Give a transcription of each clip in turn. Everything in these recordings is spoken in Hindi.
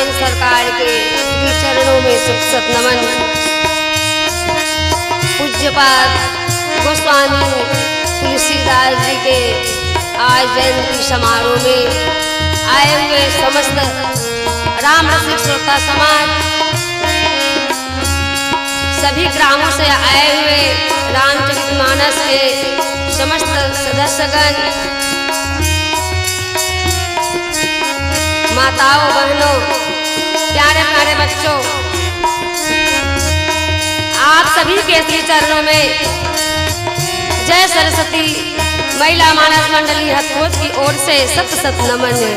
आजैन सरकार के चरणों में सत नमन। पूज्यपाद गोस्वामी तुलसीदास जी के आज जयंती समारोह में आए हुए समस्त राम रसिक श्रोता समाज, सभी ग्रामों से आए हुए रामचरितमानस के समस्त सदस्यगण, माताओं बहनों, प्यारे प्यारे बच्चों, आप सभी के श्री चरणों में जय सरस्वती महिला मानस मंडली हथोज की ओर से सत सत नमन है।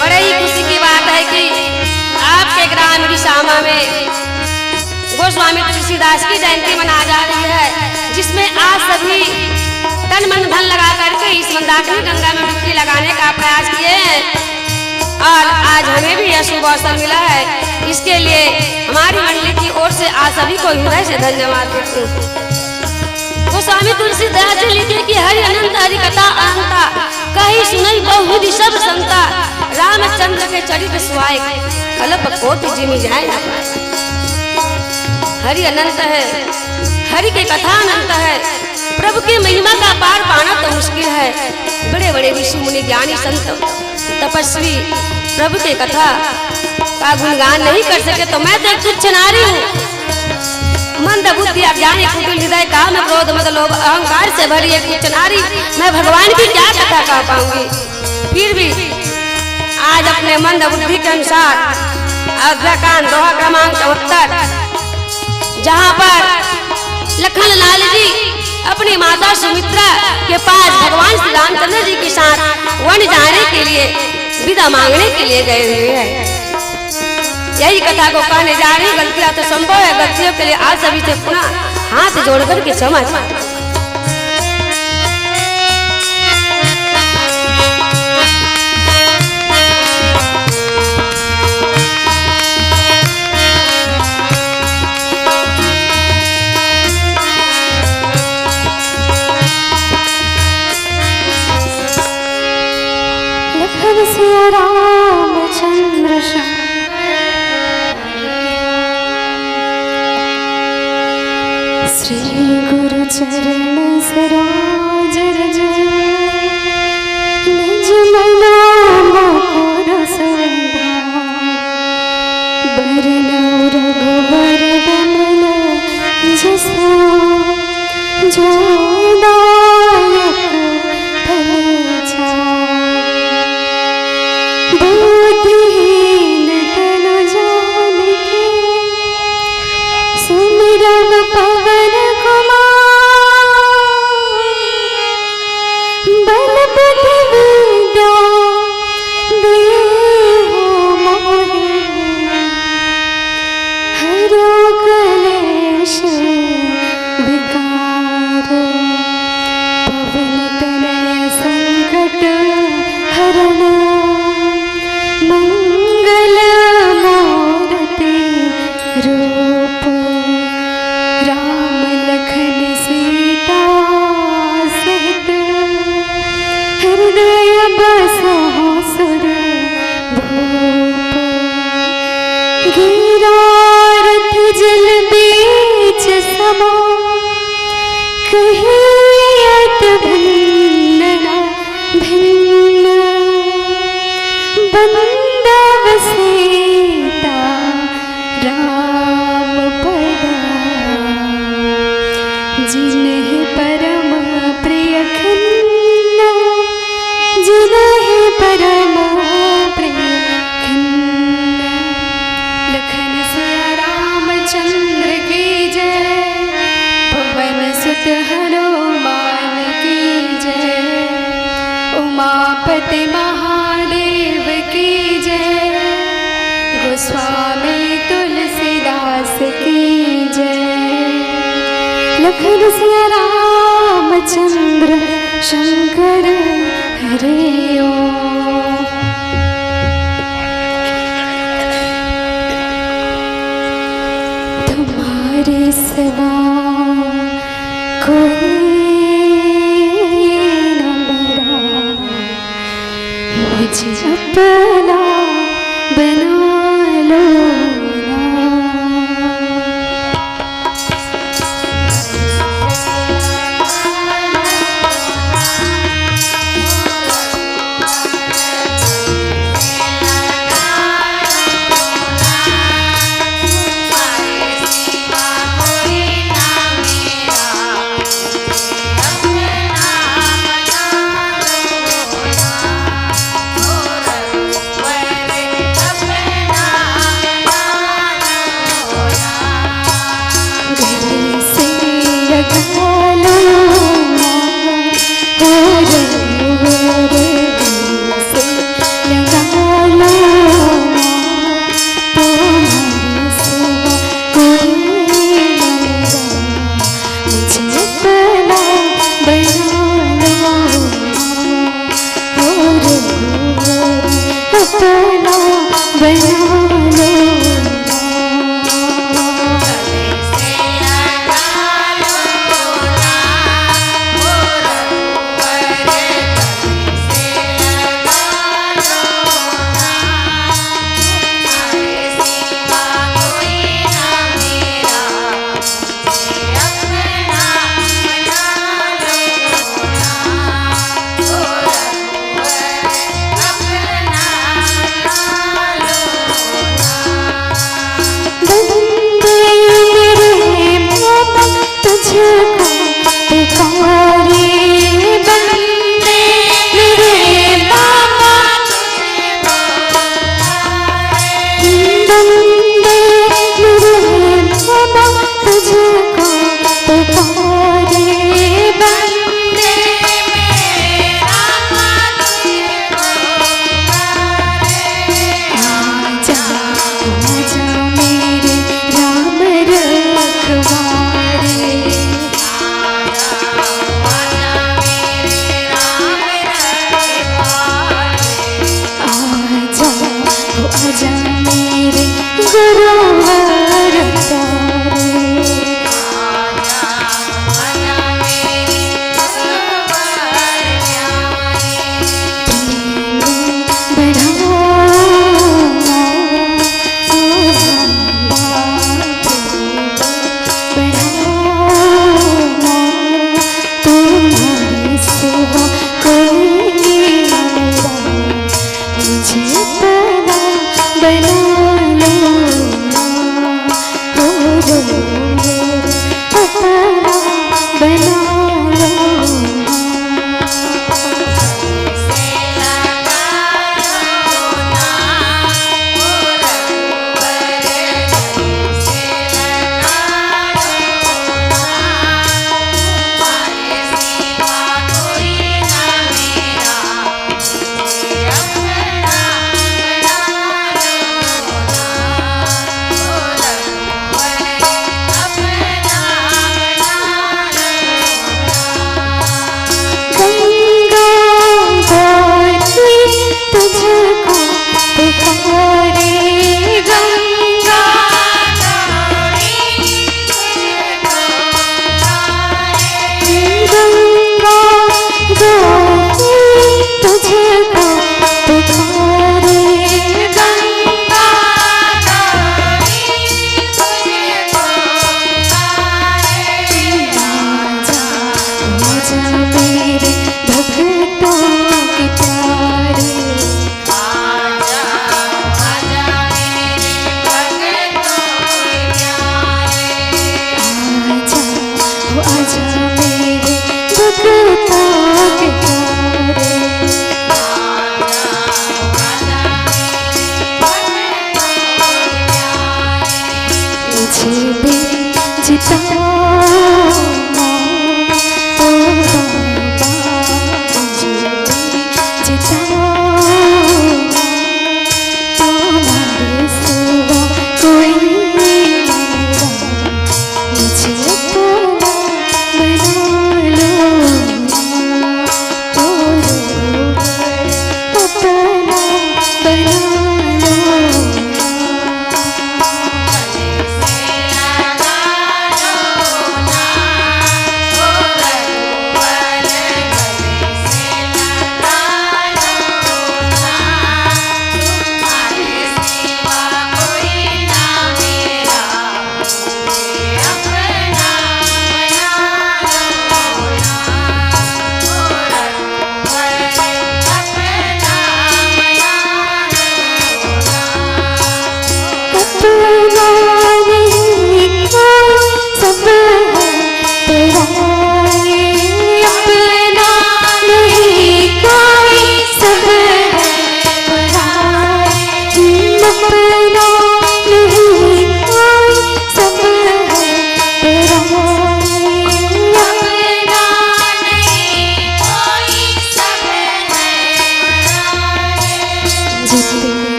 बड़े ही खुशी की बात है कि आपके ग्राम रिसामा में गोस्वामी तुलसीदास की जयंती मना जा रही है, जिसमें आज सभी तन मन धन लगा करके इस मंदाकिनी गंगा में डुबकी लगाने का प्रयास किए हैं और आज हमें भी यह शुभ अवसर मिला है। इसके लिए हमारी मंडली की ओर से आज सभी को हृदय से धन्यवाद देते हैं। गोस्वामी तुलसीदास जी लिखे कि हरि अनंत हरि कथा अनंता, कहीं सुनई बहुविधि सब संता, रामचंद्र के चरित्र सुहाए, कल्प कोटि जिमि जाए न पाए। हरि अनंत है, हरि की कथा अनंत है, प्रभु की महिमा का पार पाना तो मुश्किल है। बड़े बड़े ऋषि मुनि ज्ञानी संत तपस्वी प्रभु की कथा का गुणगान नहीं कर सके तो मैं तो तुच्छ नारी हूँ, मंद बुद्धि अज्ञानी कुटिल हृदय काम क्रोध मद लोभ अहंकार से भरी एक तुच्छ नारी, मैं भगवान की क्या कथा कह पाऊंगी। फिर भी आज अपने मंद बुद्धि के अनुसार अध्याकांड दोहा क्रमांक 74, जहाँ पर लखन लाल जी अपनी माता सुमित्रा के पास भगवान श्री रामचंद्र जी के साथ वन जाने के लिए विदा मांगने के लिए गए हुए हैं, यही कथा को कहने जा रही। गलतियां तो संभव है, गलतियों के लिए आज सभी से पुनः हाथ जोड़कर के क्षमा चाहते। रामचंद्र श्री गुरु चरण सरोज रज, निज मनो मोर संधान, बरनौ रघुवर बमन जसो, जो दायक फल छाय। बुद्धिहीन तनु जानिके, सुमिरन पवन कुमार, बल बुद्धि विद्या देहु मोहि, हरो क्लेश विकार, पवन तनय संकट हरण, मंगल मूर्ति रूप, राम लखन सीता सहित, हृदय बसो सुर भूप। गिरारथ जल बीच समा, कहियत भिन्न भिन्न, बंदव सीता राम पदा, जिन्ह परम प्रिय खन्ना, जिन्ह परम प्रिय खन्ना। लखन सिया रामचंद्र की जय, पवन सुत हनुमान की जय, उमापति महादेव की जय, गोस्वामी तुलसीदास की जय। लखन सिया रामचंद्र शंकर हरे ओम। तुम्हारे सिवा अपना बना लो ना।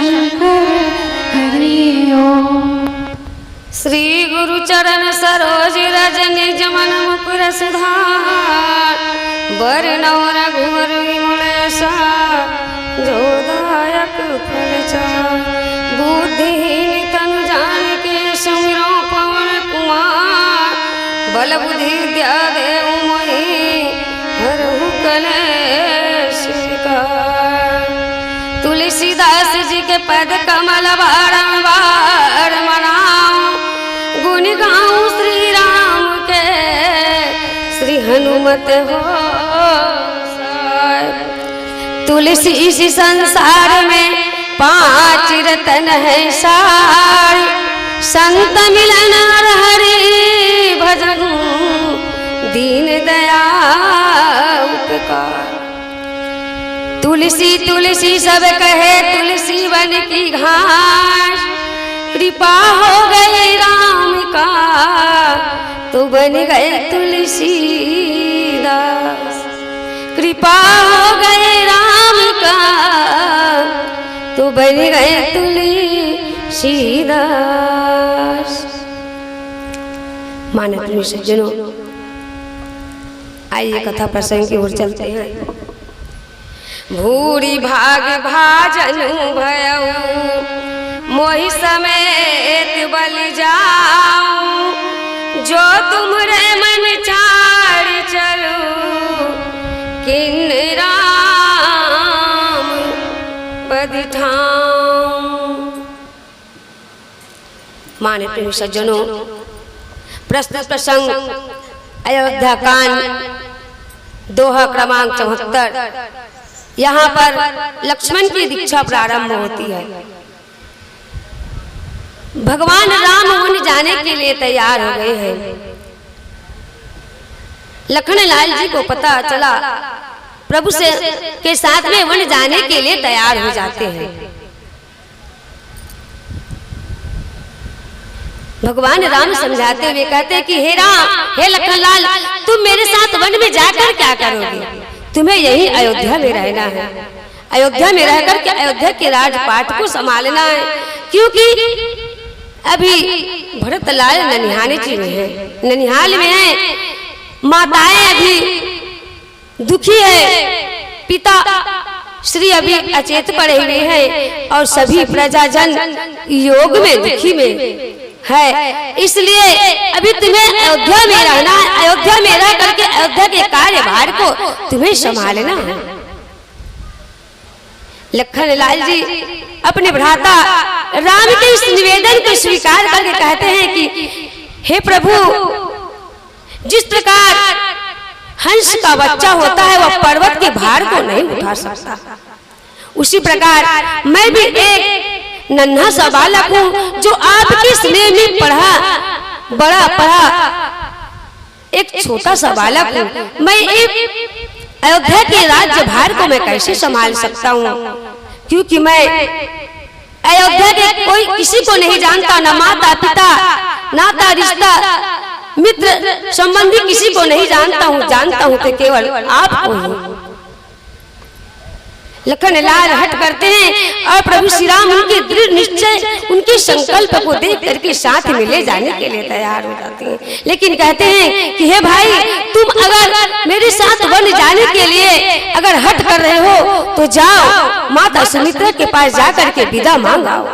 शंकर हरि ओम। श्री गुरु चरण सरोज रज निज मन मुकुर सुधार बरनौ रघुवर विमल यशा जो दायक फल चार। बुद्धिहीन तनु जानिके सुमिरो पवन कुमार बल बुद्धि विद्या देहु मोहि हरहु कलेश विकार। तुलसीदास जी के पद कमल बारंबार मनाऊं गुण गाऊं श्री राम के श्री हनुमत हो सार। तुलसी इस संसार में 5 रतन है सार। संत मिलन और हरि भजन दीन दयाल उपकार। तुलसी तुलसी सब कहे तुलसी बन की घास। कृपा हो गई राम का तो बन गए तुलसीदास। कृपा हो गए राम का तो बन गए तुलसीदास। माननीय सज्जनों, आइए कथा प्रसंग की ओर चलते हैं। भूरी भाग भाजनु भयउ मोहि समेत बल जाऊं। जो तुमरे मन चार चलो किन राम पद ठाऊं। माननीय सज्जनों, प्रस्तुत प्रसंग अयोध्या कांड दोहा क्रमांक 74। यहाँ पर लक्ष्मण की दीक्षा प्रारंभ होती है। भगवान राम वन जाने के लिए तैयार हो गए हैं। लखनलाल जी को पता चला प्रभु से के साथ में वन जाने के लिए तैयार हो जाते हैं। भगवान राम समझाते हुए कहते हैं कि हे राम, हे लखनलाल, तुम मेरे साथ वन में जाकर क्या करोगे? तुम्हें यही अयोध्या में रहना है। अयोध्या में रहकर के अयोध्या के राजपाट को संभालना है, क्योंकि अभी भरतलाल ननिहाल जी में है, ननिहाल में है। माताएं अभी दुखी है, पिता श्री अभी अचेत पड़े हुए हैं और सभी प्रजाजन योग में दुखी में है। इसलिए अभी तुम्हें अयोध्या में रहना है। अयोध्या में रह करके अयोध्या के कार्यभार को तुम्हें संभालना है। लखनलाल जी अपने भ्राता राम के इस निवेदन को स्वीकार करके कहते हैं कि हे प्रभु, जिस प्रकार हंस का बच्चा होता है वह पर्वत के भार को नहीं उठा सकता, उसी प्रकार मैं भी एक नन्हा सा बालक हूँ जो आपके स्नेह में बड़ा पढ़ा एक छोटा सा बालक हूँ। मैं एक अयोध्या के राज्य भार को मैं कैसे संभाल सकता हूँ, क्योंकि मैं अयोध्या के कोई किसी को नहीं जानता, ना माता पिता, नाता रिश्ता, मित्र संबंधी किसी को नहीं जानता हूँ तो केवल आपको ही। लखनलाल हट करते हैं और प्रभु श्री राम उनके दृढ़ निश्चय, उनके संकल्प को देख करके साथ में ले जाने के लिए तैयार हो जाते हैं। लेकिन कहते हैं कि हे भाई, तुम अगर मेरे साथ वन जाने के लिए अगर हट कर रहे हो तो जाओ, माता सुमित्रा के पास जाकर के विदा मांगाओ।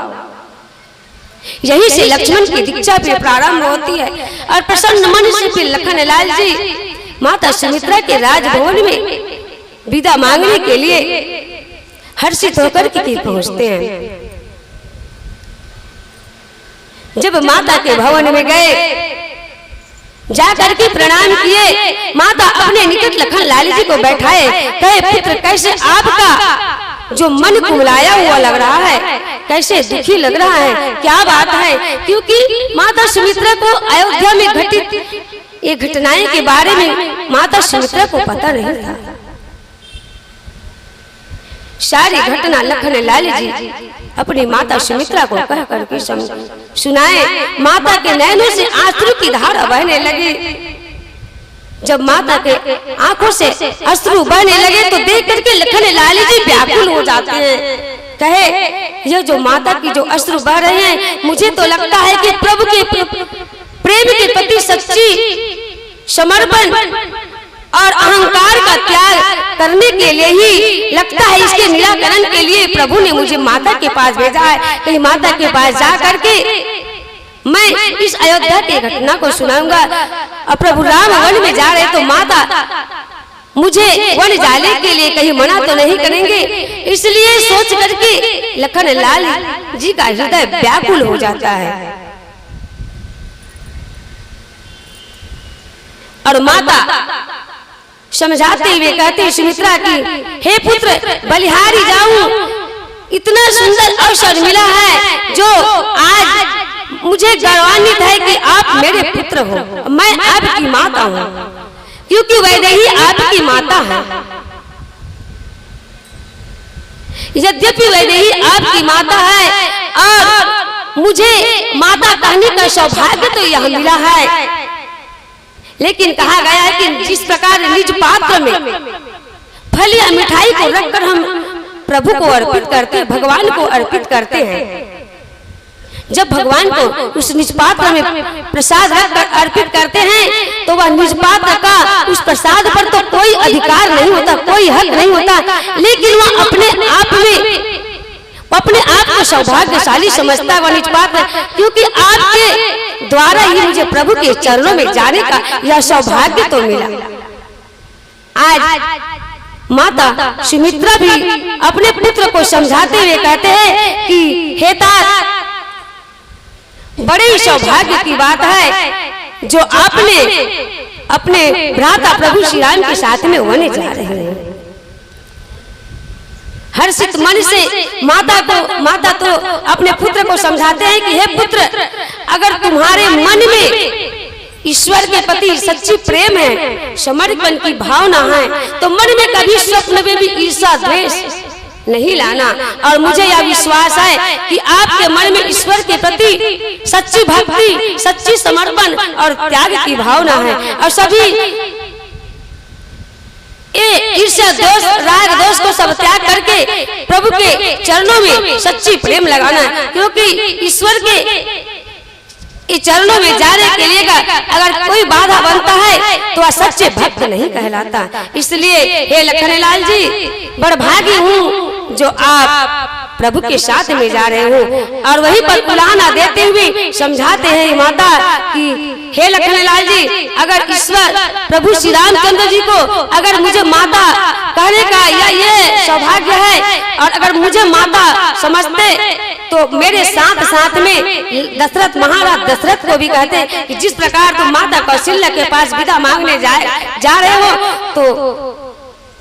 यहीं से लक्ष्मण की दीक्षा भी प्रारंभ होती है और प्रसन्न मन से फिर लखनलाल जी माता सुमित्रा के राजभवन में विदा मांगने के लिए हर्षित होकर के पहुंचते हैं। जब माता के भवन में गए, जाकर के प्रणाम किए, माता अपने निकट लखनलाल जी को बैठाए, कहे पुत्र, कैसे आपका जो मन कुमलाया हुआ लग रहा है, कैसे दुखी लग रहा है, क्या बात है? क्योंकि माता सुमित्रा को अयोध्या में घटित ये घटनाएं के बारे में माता सुमित्रा को पता नहीं था। सारी घटना लखनलाल जी अपनी माता सुमित्रा को कह करके सुनाए। माता के नैनों से आंसू की धारा बहने लगी। जब माता के आंखों से अश्रु बहने लगे तो देख करके लखनलाल जी व्याकुल हो जाते हैं। कहे ये जो माता की जो अश्रु बह रहे हैं, मुझे तो लगता है कि प्रभु के प्रेम के प्रति सच्ची समर्पण और अहंकार का त्याग करने के लिए ही लगता है, इसके निराकरण के लिए प्रभु ने मुझे माता के पास भेजा है। कहीं माता के पास जा करके मैं इस अयोध्या की घटना को सुनाऊंगा। और प्रभु राम वन में जा रहे तो माता मुझे वन जाने के लिए कहीं मना तो नहीं करेंगे, इसलिए सोच करके लखन लाल जी का हृदय व्याकुल हो जाता है। और माता समझाते हुए कहते सुमित्रा की, हे पुत्र बलिहारी जाऊं, इतना सुंदर अवसर मिला है जो आज मुझे गौरवान्वित है कि आप मेरे पुत्र हो, मैं आपकी माता हूँ, क्योंकि वैदेही आपकी माता है। यद्यपि वैदेही आपकी माता है और मुझे माता कहने का सौभाग्य तो यह मिला है, लेकिन कहा गया है कि जिस प्रकार निज पात्र में फल या मिठाई को रखकर हम प्रभु को अर्पित करते हैं, भगवान को अर्पित करते हैं, जब भगवान को उस निज पात्र में प्रसाद रखकर अर्पित करते हैं तो वह निज पात्र का उस प्रसाद पर तो कोई अधिकार नहीं होता, कोई हक नहीं होता, लेकिन वह अपने आप को सौभाग्यशाली समझता है वह निज पात्र, क्योंकि आपके द्वारा ही मुझे प्रभु के चरणों में जाने का यह सौभाग्य तो मिला। आज माता सुमित्रा भी अपने पुत्र को समझाते हुए कहते हैं कि हे तात, बड़े ही सौभाग्य की बात है जो आपने अपने भ्राता प्रभु श्री राम के साथ में होने जा रहे हैं। हर्षित मन से माता तो अपने पुत्र को समझाते हैं कि हे पुत्र, अगर तुम्हारे मन में ईश्वर के प्रति सच्ची प्रेम है, समर्पण की भावना है, तो मन में कभी स्वप्न में भी ईर्ष्या द्वेष नहीं लाना। और मुझे यह विश्वास है कि आपके मन में ईश्वर के प्रति सच्ची भक्ति, सच्ची समर्पण और त्याग की भावना है, और सभी ईर्ष्या दोष, राग दोष को सब त्याग करके प्रभु के चरणों में सच्ची प्रेम लगाना, क्योंकि ईश्वर के चरणों में जाने के लिए अगर कोई बाधा बनता है तो वह सच्चे भक्त नहीं कहलाता। इसलिए हे लखनलाल जी, बड़ भागी हूँ जो आप प्रभु के साथ में जा रहे हो। और वहीं पर उलाहना देते हुए समझाते हैं माता कि हे लखनलाल जी, अगर ईश्वर प्रभु श्री रामचंद्र जी को अगर मुझे माता कहने का या ये सौभाग्य है, और अगर मुझे माता समझते तो मेरे साथ साथ में दशरथ, महाराज दशरथ को भी कहते कि जिस प्रकार तुम माता कौशल्या के पास विदा मांगने जा रहे हो, तो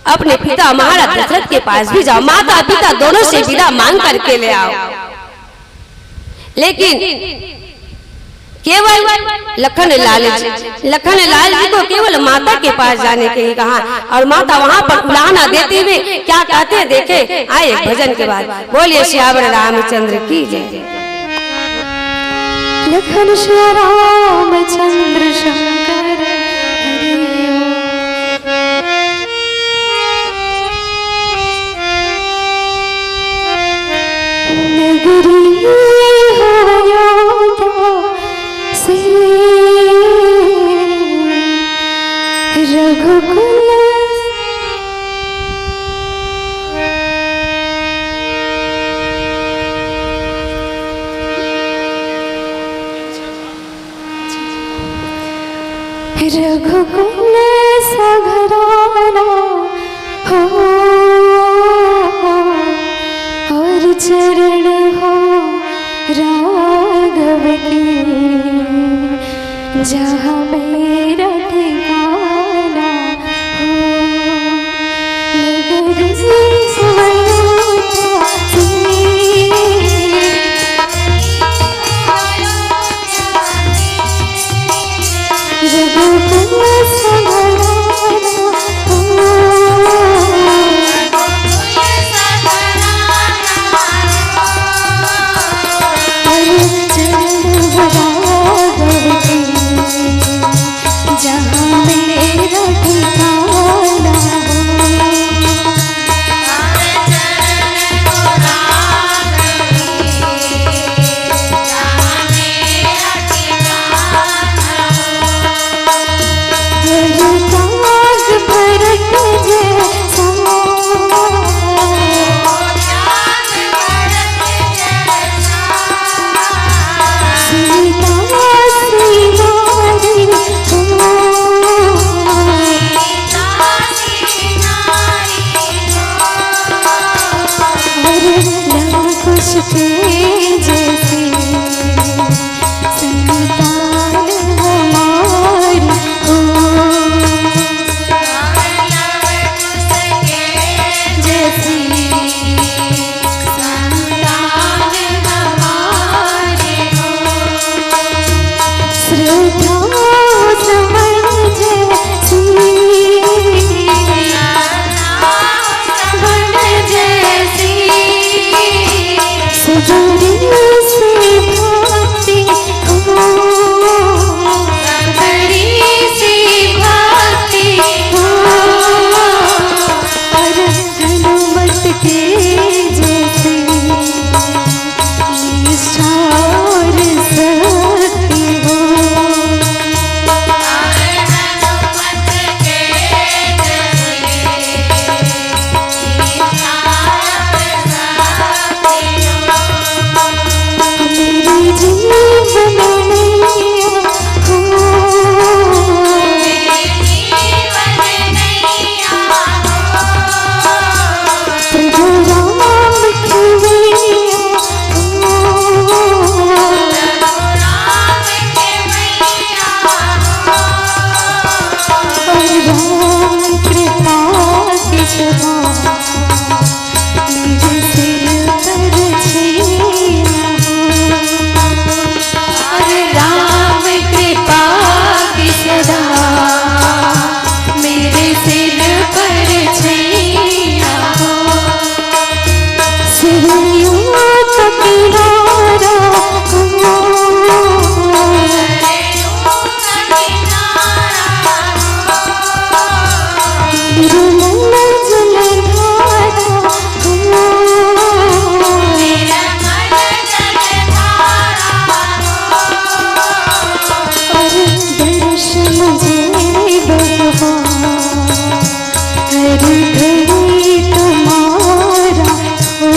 अपने पिता महाराज दशरथ के पास भी जाओ, माता पिता दोनों से विदा मांग करके ले आओ। लेकिन केवल लखनलाल जी को केवल माता के पास जाने के लिए कहा, और माता वहां पर उलाहना देते हुए क्या कहते हैं देखे आए भजन के बाद। बोलिए श्यावर रामचंद्र की जय। लखन श्री रामचंद्र शंकर हरि ओम। नगरी रघुकुल रघुकुल सघराना हो, और चरण हो राघव की, जहाँ मेरा ठिकाना हो। नगरी के जैसी संतान हमारी हो। जैसी संतान हमारी हो। श्रद्धा समन जैसी बन जैसी सदरी से भक्ति हो। बड़ी सी भक्ति हो। और हनुमत के जैसी निष्ठा और शक्ति हो। हनुमत के मेरे जीवन नैया हो। प्रभु राम की मैया हो। और राम कृपा की सदा मेरे सिर पर छाया हो। राम कृपा की सदा मेरे सिर पर छाया हो। सरयू का किनारा हो। निर्मल जलधारा हो। और दर्शन दे भगवान हर घड़ी तुम्हारा हो।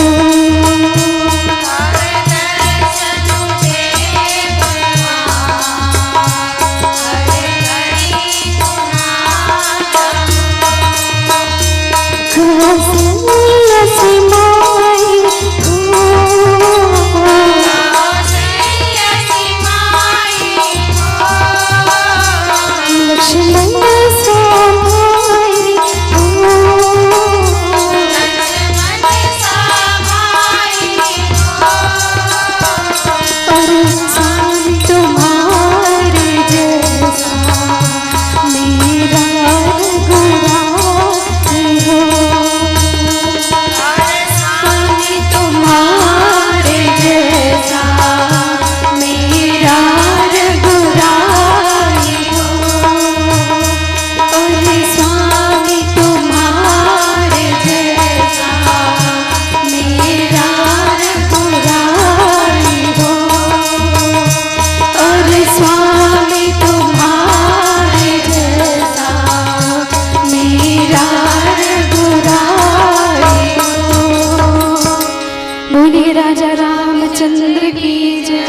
कौशल्या से माई हो। लक्ष्मण से भाई हो। और स्वामी तुम्हारे जैसा मेरा रघुराई हो। स्वामी तुम्हारे जैसा मेरा रघुराई हो। और स्वामी तुम्हारे जैसा मेरा रघुराई हो। और स्वामी तुम्हारे जैसा मेरा रघुराई हो। बोलिए राजा रामचंद्र की जय।